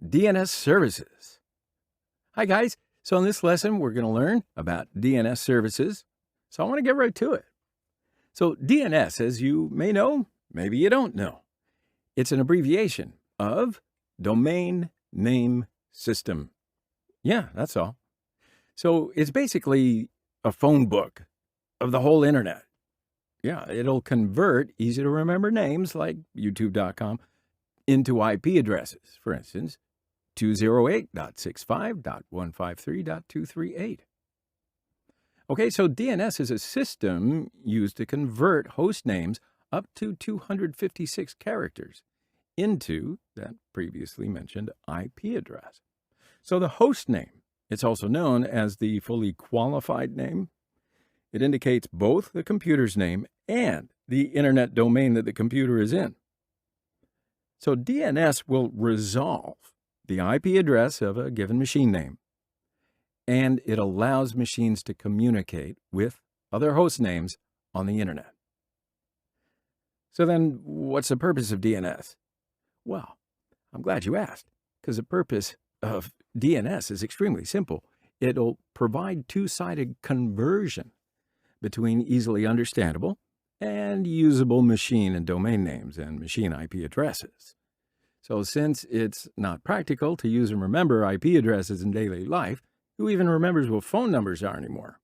DNS services. Hi guys, so in this lesson we're going to learn about DNS services, so I want to get right to it. So DNS, as you may know, maybe you don't know, it's an abbreviation of Domain Name System. Yeah, that's all. So it's basically a phone book of the whole internet. Yeah, it'll convert easy to remember names like youtube.com into IP addresses, for instance, 208.65.153.238. Okay, so DNS is a system used to convert host names up to 256 characters into that previously mentioned IP address. So the host name, it's also known as the fully qualified name. It indicates both the computer's name and the internet domain that the computer is in. So DNS will resolve the IP address of a given machine name, and it allows machines to communicate with other host names on the internet. So then, what's the purpose of DNS? Well, I'm glad you asked, because the purpose of DNS is extremely simple. It'll provide two-sided conversion between easily understandable and usable machine and domain names and machine IP addresses. So since it's not practical to use and remember IP addresses in daily life, who even remembers what phone numbers are anymore?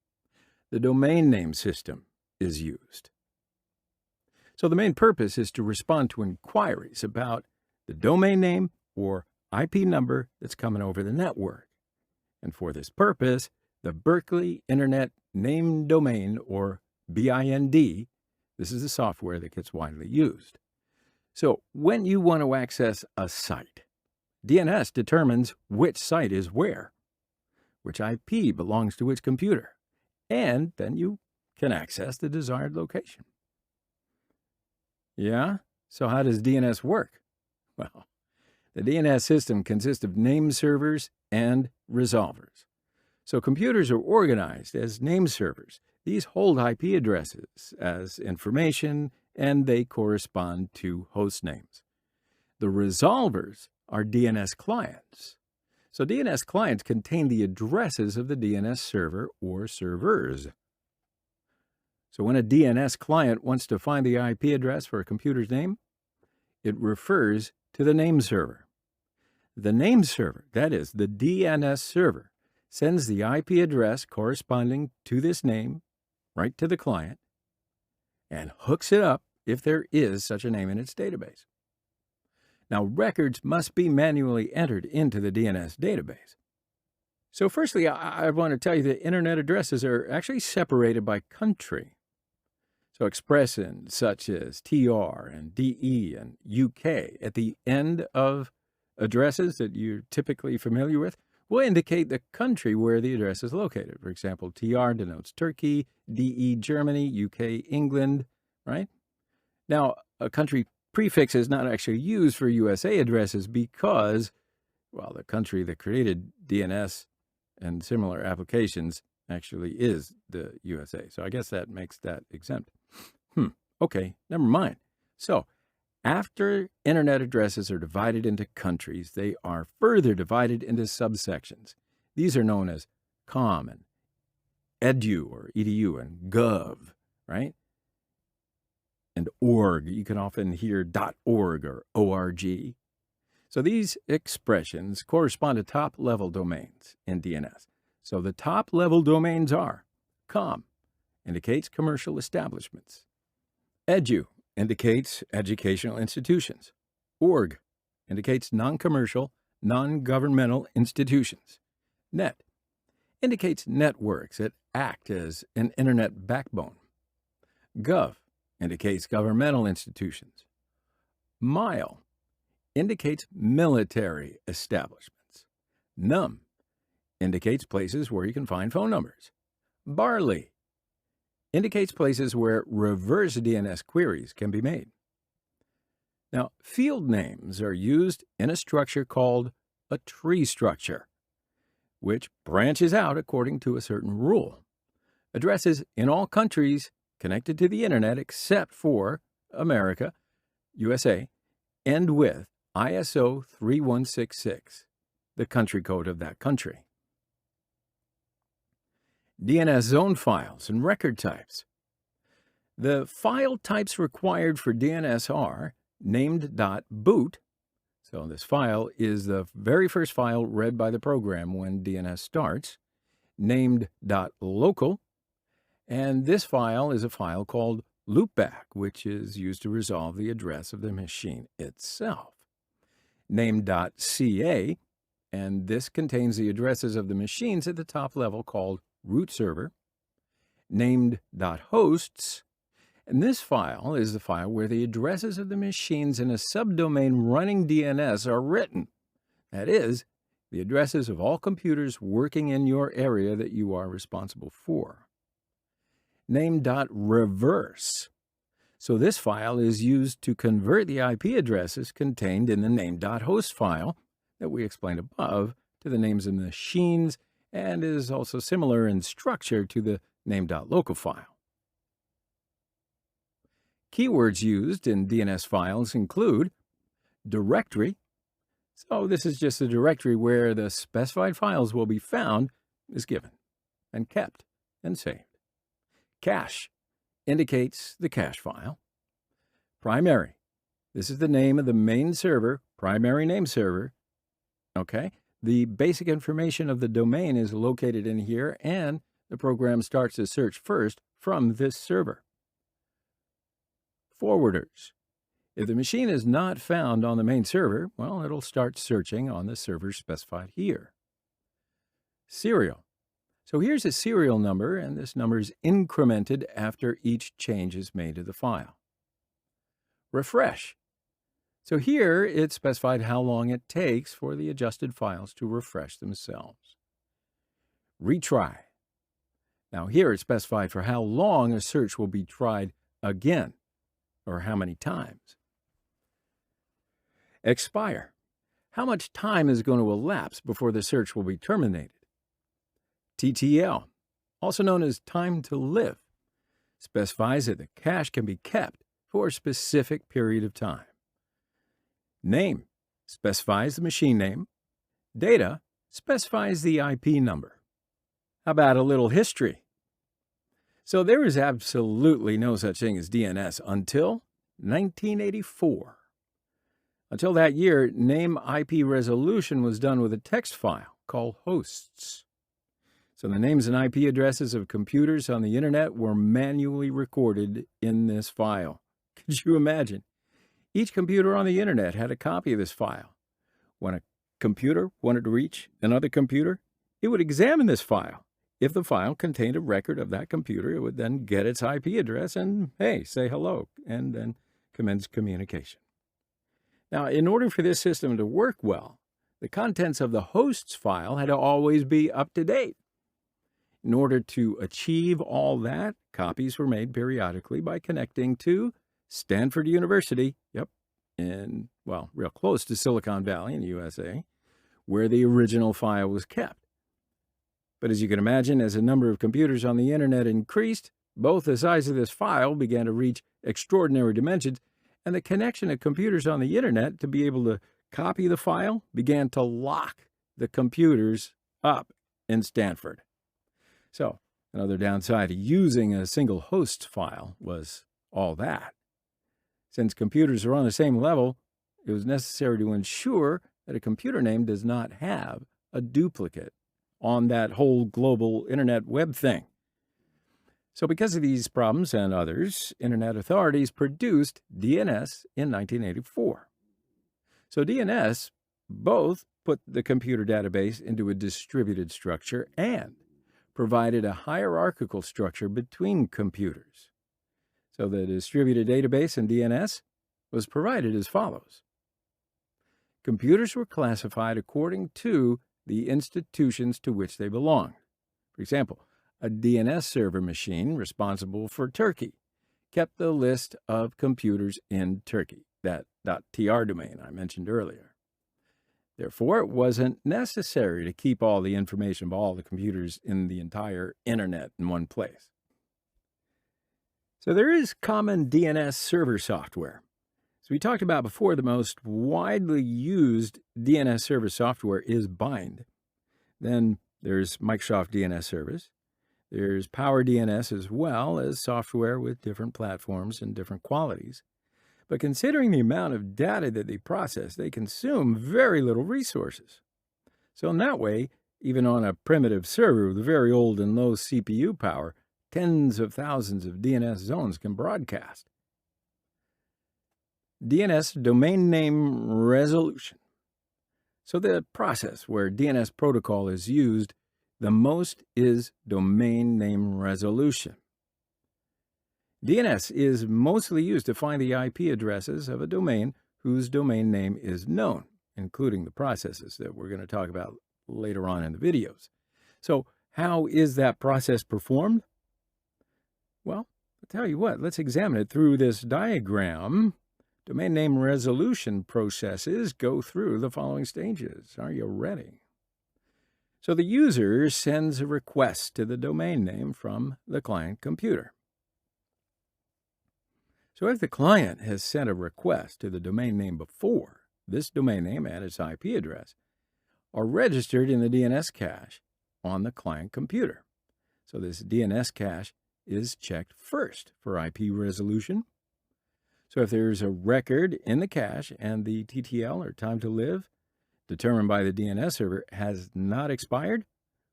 The domain name system is used. So the main purpose is to respond to inquiries about the domain name or IP number that's coming over the network. And for this purpose, the Berkeley Internet Name Domain, or BIND, this is the software that gets widely used. So when you want to access a site, DNS determines which site is where, which IP belongs to which computer, and then you can access the desired location. Yeah? So how does DNS work? Well, the DNS system consists of name servers and resolvers. So computers are organized as name servers. These hold IP addresses as information, and they correspond to host names. The resolvers are DNS clients. So DNS clients contain the addresses of the DNS server or servers. So when a DNS client wants to find the IP address for a computer's name, it refers to the name server. The name server, that is, the DNS server, sends the IP address corresponding to this name right to the client and hooks it up if there is such a name in its database. Now, records must be manually entered into the DNS database. So firstly, I want to tell you that internet addresses are actually separated by country. So expressions such as TR and DE and UK at the end of addresses that you're typically familiar with will indicate the country where the address is located. For example, TR denotes Turkey, DE Germany, UK England, right? Now, a country prefix is not actually used for USA addresses because, well, the country that created DNS and similar applications actually is the USA. So I guess that makes that exempt. Okay, never mind. So after internet addresses are divided into countries, they are further divided into subsections. These are known as COM and EDU or EDU and GOV, right? And org. You can often hear .org or .org. So these expressions correspond to top-level domains in DNS. So the top-level domains are COM, indicates commercial establishments. EDU indicates educational institutions. Org indicates non-commercial, non-governmental institutions. Net indicates networks that act as an internet backbone. Gov indicates governmental institutions. Mile indicates military establishments. Num indicates places where you can find phone numbers. Barley indicates places where reverse DNS queries can be made. Now, field names are used in a structure called a tree structure, which branches out according to a certain rule. Addresses in all countries connected to the internet except for America, USA, end with ISO 3166, the country code of that country. DNS zone files and record types. The file types required for DNS are named.boot. So this file is the very first file read by the program when DNS starts. Named.local. And this file is a file called loopback, which is used to resolve the address of the machine itself. Name.ca, and this contains the addresses of the machines at the top level called root server. Named.hosts, and this file is the file where the addresses of the machines in a subdomain running DNS are written. That is, the addresses of all computers working in your area that you are responsible for. Name.reverse. So this file is used to convert the IP addresses contained in the name.host file that we explained above to the names of the machines and is also similar in structure to the name.local file. Keywords used in DNS files include directory. So this is just a directory where the specified files will be found is given and kept and saved. Cache indicates the cache file. Primary. This is the name of the main server, primary name server. Okay. The basic information of the domain is located in here, and the program starts to search first from this server. Forwarders. If the machine is not found on the main server, well, it'll start searching on the server specified here. Serial. So here's a serial number, and this number is incremented after each change is made to the file. Refresh. So here it's specified how long it takes for the adjusted files to refresh themselves. Retry. Now here it's specified for how long a search will be tried again, or how many times. Expire. How much time is going to elapse before the search will be terminated? TTL, also known as time to live, specifies that the cache can be kept for a specific period of time. Name specifies the machine name. Data specifies the IP number. How about a little history? So there is absolutely no such thing as DNS until 1984. Until that year, name IP resolution was done with a text file called hosts. So the names and IP addresses of computers on the internet were manually recorded in this file. Could you imagine? Each computer on the internet had a copy of this file. When a computer wanted to reach another computer, it would examine this file. If the file contained a record of that computer, it would then get its IP address and, hey, say hello, and then commence communication. Now, in order for this system to work well, the contents of the hosts file had to always be up to date. In order to achieve all that, copies were made periodically by connecting to Stanford University, real close to Silicon Valley in the USA, where the original file was kept. But as you can imagine, as the number of computers on the internet increased, both the size of this file began to reach extraordinary dimensions, and the connection of computers on the internet to be able to copy the file began to lock the computers up in Stanford. So another downside to using a single host file was all that. Since computers are on the same level, it was necessary to ensure that a computer name does not have a duplicate on that whole global internet web thing. So because of these problems and others, internet authorities produced DNS in 1984. So DNS both put the computer database into a distributed structure and provided a hierarchical structure between computers. So the distributed database in DNS was provided as follows. Computers were classified according to the institutions to which they belonged. For example, a DNS server machine responsible for Turkey kept the list of computers in Turkey, that .tr domain I mentioned earlier. Therefore, it wasn't necessary to keep all the information of all the computers in the entire internet in one place. So there is common DNS server software. It's So we talked about before the most widely used DNS server software is Bind. Then there's Microsoft DNS Service. There's Power DNS as well as software with different platforms and different qualities. But considering the amount of data that they process, they consume very little resources. So in that way, even on a primitive server with very old and low CPU power, tens of thousands of DNS zones can broadcast. DNS, domain name resolution. So the process where DNS protocol is used the most is domain name resolution. DNS is mostly used to find the IP addresses of a domain whose domain name is known, including the processes that we're going to talk about later on in the videos. So how is that process performed? Well, I'll tell you what, let's examine it through this diagram. Domain name resolution processes go through the following stages. Are you ready? So the user sends a request to the domain name from the client computer. So if the client has sent a request to the domain name before, this domain name and its IP address are registered in the DNS cache on the client computer. So this DNS cache is checked first for IP resolution. So if there's a record in the cache and the TTL, or time to live, determined by the DNS server has not expired,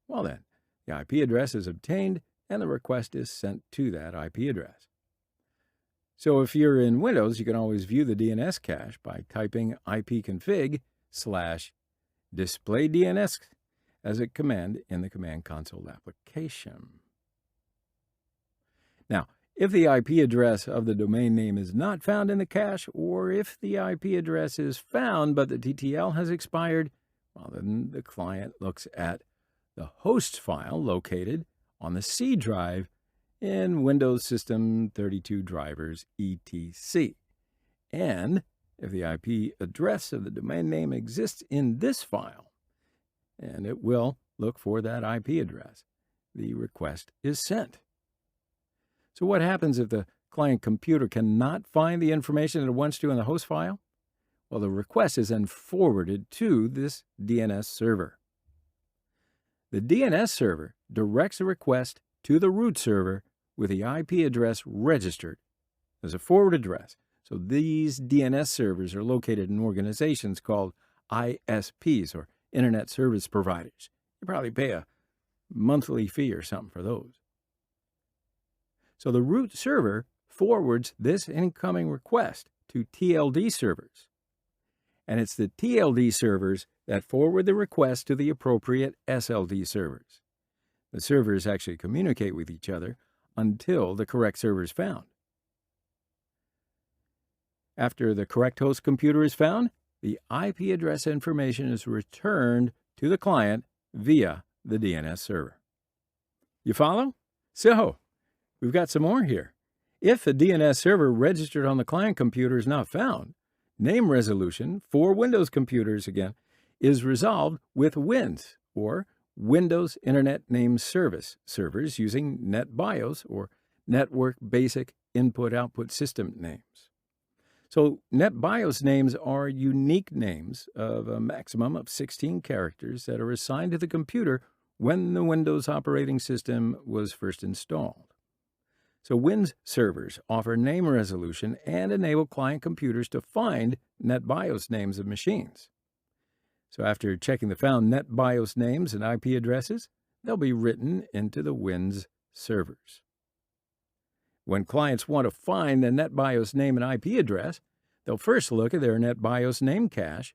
well then, the IP address is obtained and the request is sent to that IP address. So if you're in Windows, you can always view the DNS cache by typing ipconfig/displaydns as a command in the command console application. Now, if the IP address of the domain name is not found in the cache, or if the IP address is found but the TTL has expired, well, then the client looks at the host file located on the C drive in Windows System 32 drivers etc. And if the IP address of the domain name exists in this file, and it will look for that IP address, the request is sent. So what happens if the client computer cannot find the information it wants to in the host file? Well, the request is then forwarded to this DNS server. The DNS server directs the request to the root server with the IP address registered as a forward address. So these DNS servers are located in organizations called ISPs, or Internet Service Providers. You probably pay a monthly fee or something for those. So the root server forwards this incoming request to TLD servers. And it's the TLD servers that forward the request to the appropriate SLD servers. The servers actually communicate with each other until the correct server is found. After the correct host computer is found, the IP address information is returned to the client via the DNS server. You follow? So, we've got some more here. If a DNS server registered on the client computer is not found, name resolution for Windows computers, again, is resolved with WINS, or Windows Internet Name Service servers using NetBIOS, or Network Basic Input-Output System names. So NetBIOS names are unique names of a maximum of 16 characters that are assigned to the computer when the Windows operating system was first installed. So WINS servers offer name resolution and enable client computers to find NetBIOS names of machines. So after checking the found NetBIOS names and IP addresses, they'll be written into the WINS servers. When clients want to find the NetBIOS name and IP address, they'll first look at their NetBIOS name cache.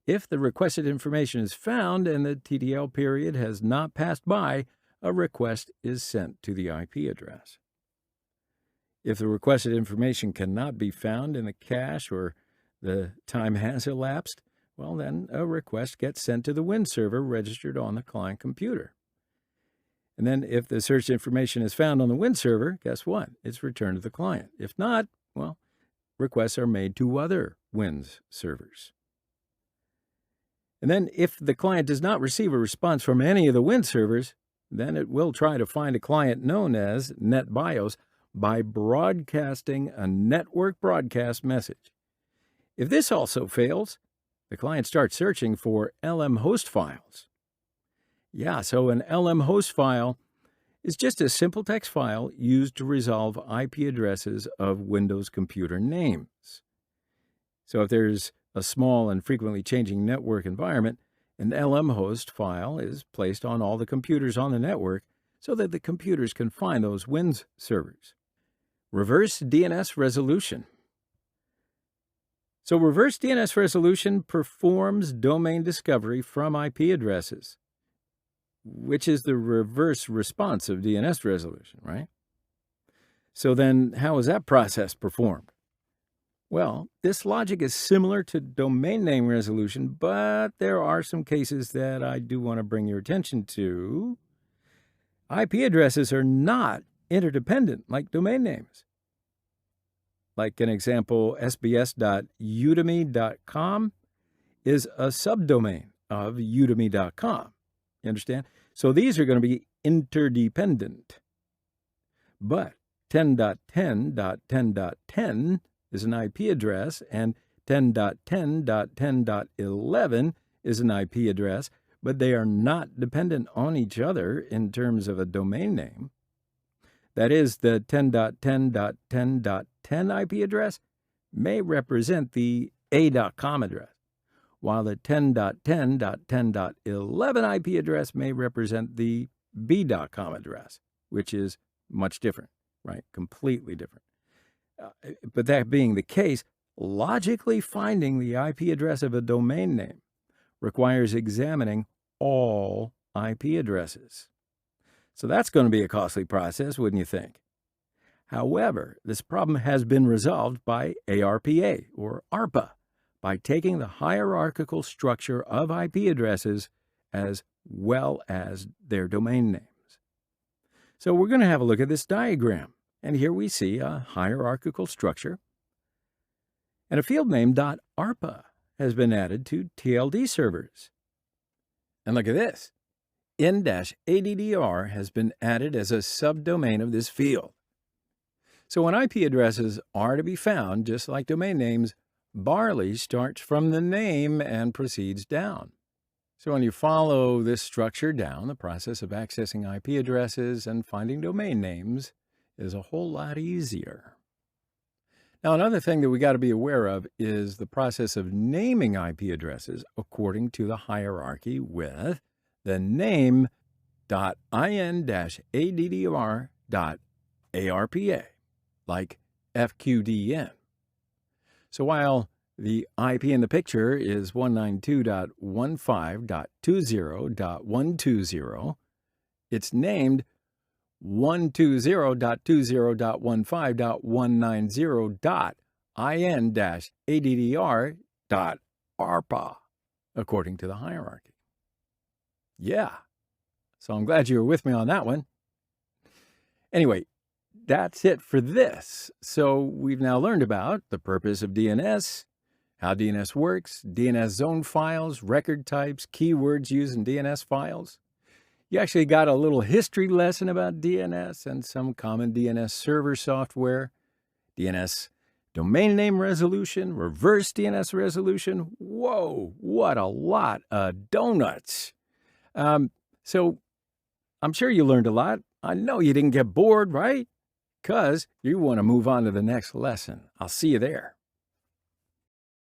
If the requested information is found and the TTL period has not passed by, a request is sent to the IP address. If the requested information cannot be found in the cache or the time has elapsed, well, then a request gets sent to the WINS server registered on the client computer. And then if the search information is found on the WINS server, guess what? It's returned to the client. If not, well, requests are made to other WINS servers. And then if the client does not receive a response from any of the WINS servers, then it will try to find a client known as NetBIOS by broadcasting a network broadcast message. If this also fails, the client starts searching for LM host files. Yeah, so an LM host file is just a simple text file used to resolve IP addresses of Windows computer names. So if there's a small and frequently changing network environment, an LM host file is placed on all the computers on the network so that the computers can find those Win servers. Reverse DNS resolution. So reverse DNS resolution performs domain discovery from IP addresses, which is the reverse response of DNS resolution, right? So then how is that process performed? Well, this logic is similar to domain name resolution, but there are some cases that I do want to bring your attention to. IP addresses are not interdependent like domain names. Like an example, sbs.udemy.com is a subdomain of udemy.com. You understand? So these are going to be interdependent. But 10.10.10.10 is an IP address, and 10.10.10.11 is an IP address, but they are not dependent on each other in terms of a domain name. That is, the 10.10.10.10 IP address may represent the a.com address, while the 10.10.10.11 IP address may represent the b.com address, which is much different, right? Completely different. But that being the case, logically finding the IP address of a domain name requires examining all IP addresses. So that's going to be a costly process, wouldn't you think? However, this problem has been resolved by ARPA, or ARPA, by taking the hierarchical structure of IP addresses as well as their domain names. So we're going to have a look at this diagram. And here we see a hierarchical structure. And a field name .arpa has been added to TLD servers. And look at this. in-addr has been added as a subdomain of this field. So when IP addresses are to be found, just like domain names, Barley starts from the name and proceeds down. So when you follow this structure down, the process of accessing IP addresses and finding domain names is a whole lot easier. Now, another thing that we got to be aware of is the process of naming IP addresses according to the hierarchy with the name.in-addr.arpa, like FQDN. So while the IP in the picture is 192.15.20.120, it's named 120.20.150.190.in-addr.arpa, according to the hierarchy. Yeah, so I'm glad you were with me on that one. Anyway, that's it for this. So we've now learned about the purpose of DNS, how DNS works, DNS zone files, record types, keywords used in DNS files. You actually got a little history lesson about DNS and some common DNS server software, DNS domain name resolution, reverse DNS resolution. Whoa, what a lot of donuts. So I'm sure you learned a lot. I know you didn't get bored, right? Because you want to move on to the next lesson. I'll see you there.